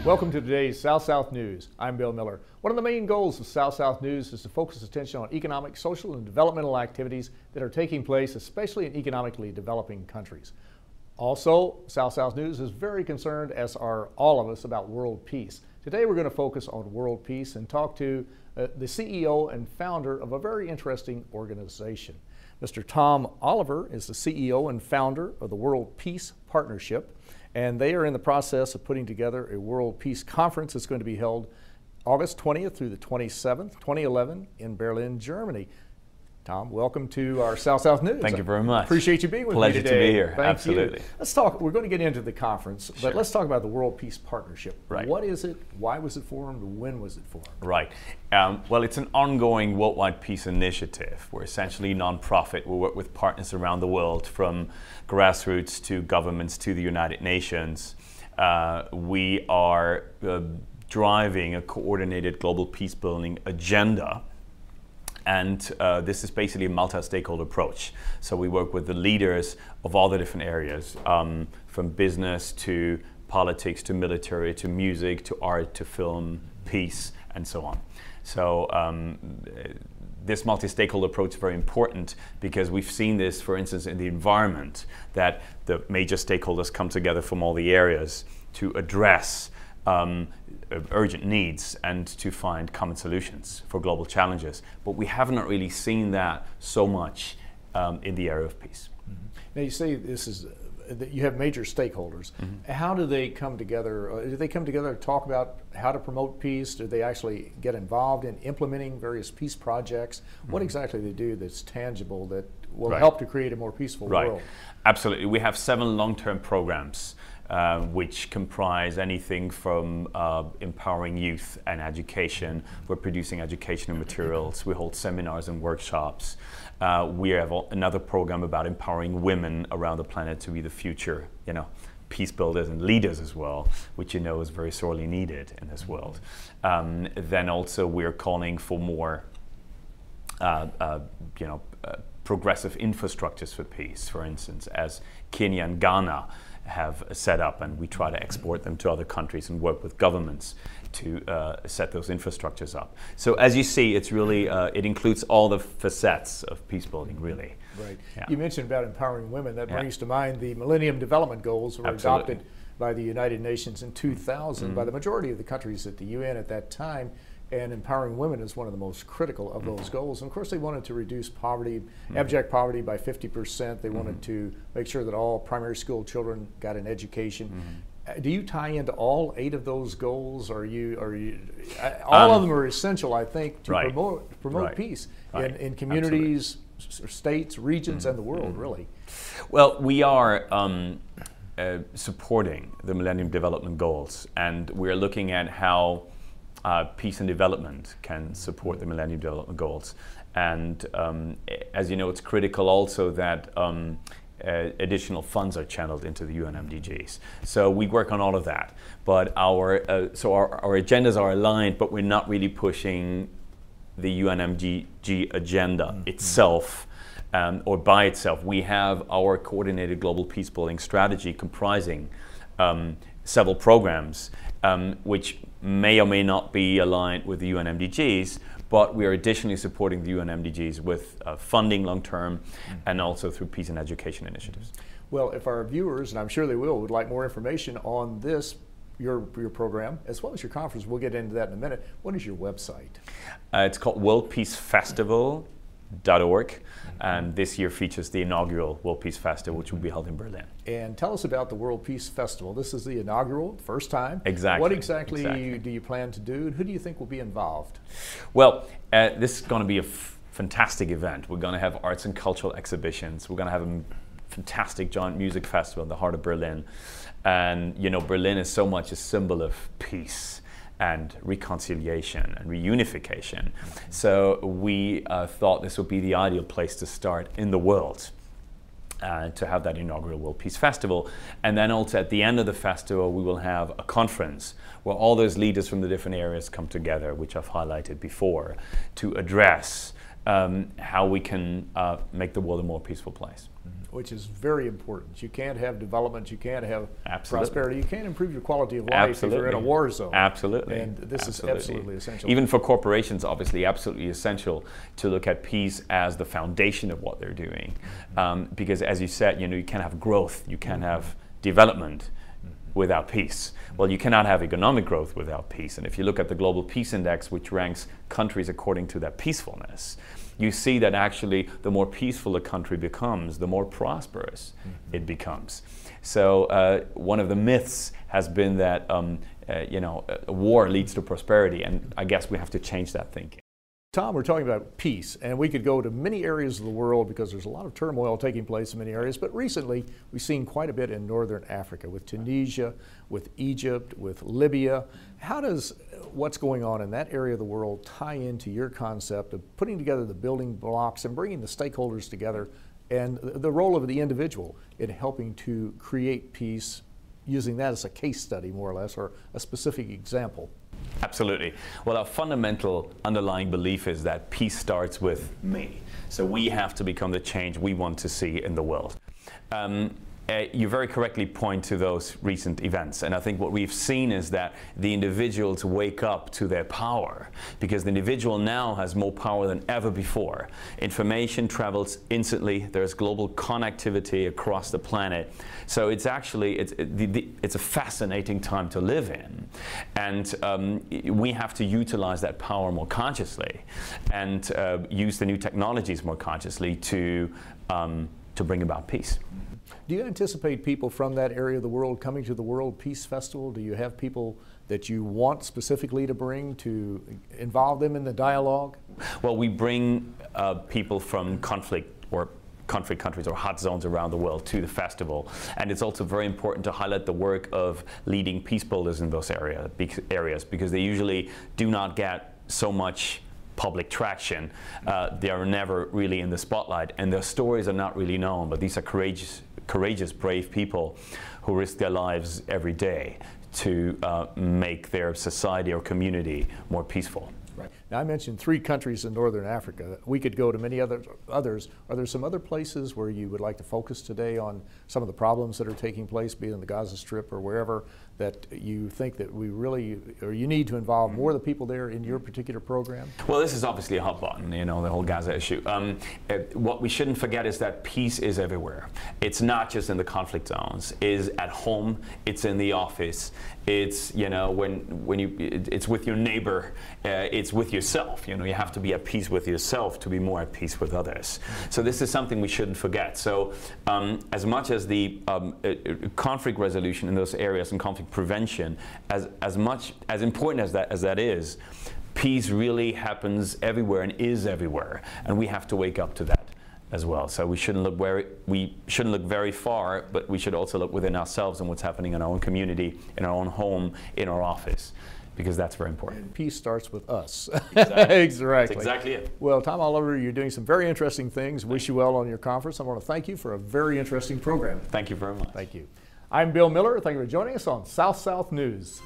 Welcome to today's South-South News. I'm Bill Miller. One of the main goals of South-South News is to focus attention on economic, social, and developmental activities that are taking place, especially in economically developing countries. Also, South-South News is very concerned, as are all of us, about world peace. Today we're going to focus on world peace and talk to the CEO and founder of a very interesting organization. Mr. Tom Oliver is the CEO and founder of the World Peace Partnership, and they are in the process of putting together a World Peace Conference that's going to be held August 20th through the 27th, 2011 in Berlin, Germany. Tom, welcome to our South-South News. Thank you very much. Appreciate you being with Pleasure me today. to be here. Thank Absolutely. You. Let's talk. We're going to get into the conference, but Sure. let's talk about the World Peace Partnership. Right. What is it? Why was it formed? When was it formed? Right. Well, it's an ongoing worldwide peace initiative. We're essentially non-profit. We work with partners around the world, from grassroots to governments to the United Nations. We are driving a coordinated global peace building agenda. And this is basically a multi-stakeholder approach. So we work with the leaders of all the different areas, from business to politics to military to music to art to film, peace, and so on. So this multi-stakeholder approach is very important because we've seen this, for instance, in the environment, that the major stakeholders come together from all the areas to address urgent needs and to find common solutions for global challenges. But we have not really seen that so much in the area of peace. Mm-hmm. Now you say this is that you have major stakeholders. Mm-hmm. How do they come together? Do they come together to talk about how to promote peace? Do they actually get involved in implementing various peace projects? Mm-hmm. What exactly do they do that's tangible that will help to create a more peaceful world? Absolutely. We have 7 long-term programs which comprise anything from empowering youth and education. We're producing educational materials. We hold seminars and workshops. We have another program about empowering women around the planet to be the future, peace builders and leaders as well, which is very sorely needed in this world. Then also we're calling for more progressive infrastructures for peace, for instance, as Kenya and Ghana have set up, and we try to export them to other countries and work with governments to set those infrastructures up. So as you see, it's really, it includes all the facets of peace building, really. Right. Yeah. You mentioned about empowering women. That brings to mind the Millennium Development Goals were adopted by the United Nations in 2000 by the majority of the countries at the UN at that time. And empowering women is one of the most critical of those goals. And of course, they wanted to reduce poverty, abject poverty, by 50%. They wanted to make sure that all primary school children got an education. Do you tie into all 8 of those goals? Or all of them are essential, I think, to promote peace in communities, states, regions, and the world, really. Well, we are supporting the Millennium Development Goals, and we're looking at how peace and development can support the Millennium Development Goals. And as you know, it's critical also that additional funds are channeled into the UN MDGs. So we work on all of that. But our agendas are aligned, but we're not really pushing the UN MDG agenda itself or by itself. We have our coordinated global peace building strategy comprising several programs which may or may not be aligned with the UN MDGs, but we are additionally supporting the UN MDGs with funding long-term and also through peace and education initiatives. Well, if our viewers, and I'm sure they will, would like more information on this, your program, as well as your conference, we'll get into that in a minute. What is your website? It's called worldpeacefestival.org. And this year features the inaugural World Peace Festival, which will be held in Berlin. And tell us about the World Peace Festival. This is the inaugural, first time. Exactly. What exactly do you plan to do, and who do you think will be involved? Well, this is going to be a fantastic event. We're going to have arts and cultural exhibitions. We're going to have a fantastic giant music festival in the heart of Berlin. And Berlin is so much a symbol of peace and reconciliation and reunification. So we thought this would be the ideal place to start in the world to have that inaugural World Peace Festival. And then also at the end of the festival, we will have a conference where all those leaders from the different areas come together, which I've highlighted before, to address how we can make the world a more peaceful place. which is very important. You can't have development, you can't have Absolutely. prosperity, you can't improve your quality of life Absolutely. if you're in a war zone. Absolutely. And this is absolutely essential. Even for corporations, obviously, absolutely essential to look at peace as the foundation of what they're doing. Because as you said, you can't have growth, you can't have development without peace. Well, you cannot have economic growth without peace. And if you look at the Global Peace Index, which ranks countries according to their peacefulness, you see that actually the more peaceful a country becomes, the more prosperous it becomes. So one of the myths has been that war leads to prosperity, and I guess we have to change that thinking. Tom, we're talking about peace, and we could go to many areas of the world because there's a lot of turmoil taking place in many areas, but recently we've seen quite a bit in northern Africa with Tunisia, with Egypt, with Libya. How does what's going on in that area of the world tie into your concept of putting together the building blocks and bringing the stakeholders together and the role of the individual in helping to create peace, using that as a case study more or less, or a specific example? Absolutely. Well, our fundamental underlying belief is that peace starts with me. So we have to become the change we want to see in the world. You very correctly point to those recent events, and I think what we've seen is that the individuals wake up to their power, because the individual now has more power than ever before. Information travels instantly, there's global connectivity across the planet, so it's actually it's a fascinating time to live in, and we have to utilize that power more consciously and use the new technologies more consciously to bring about peace. Do you anticipate people from that area of the world coming to the World Peace Festival? Do you have people that you want specifically to bring to involve them in the dialogue? Well, we bring people from conflict countries or hot zones around the world to the festival, and it's also very important to highlight the work of leading peace builders in those areas because they usually do not get so much public traction. They are never really in the spotlight, and their stories are not really known, but these are courageous, brave people who risk their lives every day to make their society or community more peaceful. Right. Now, I mentioned 3 countries in northern Africa. We could go to many others. Are there some other places where you would like to focus today on some of the problems that are taking place, be it in the Gaza Strip or wherever, that you think that we really, or you need to involve more of the people there in your particular program? Well, this is obviously a hot button, the whole Gaza issue. What we shouldn't forget is that peace is everywhere. It's not just in the conflict zones. It's at home, it's in the office, it's, it's with your neighbor, it's with yourself. You have to be at peace with yourself to be more at peace with others. So this is something we shouldn't forget. So as much as the conflict resolution in those areas and conflict prevention, as important as that is, peace really happens everywhere and is everywhere, and we have to wake up to that as well. So we shouldn't look very far, but we should also look within ourselves and what's happening in our own community, in our own home, in our office, because that's very important. And peace starts with us. Exactly. Exactly. That's exactly it. Well, Tom Oliver, you're doing some very interesting things. Wish you well on your conference. I want to thank you for a very interesting program. Thank you very much. Thank you. I'm Bill Miller. Thank you for joining us on South South News.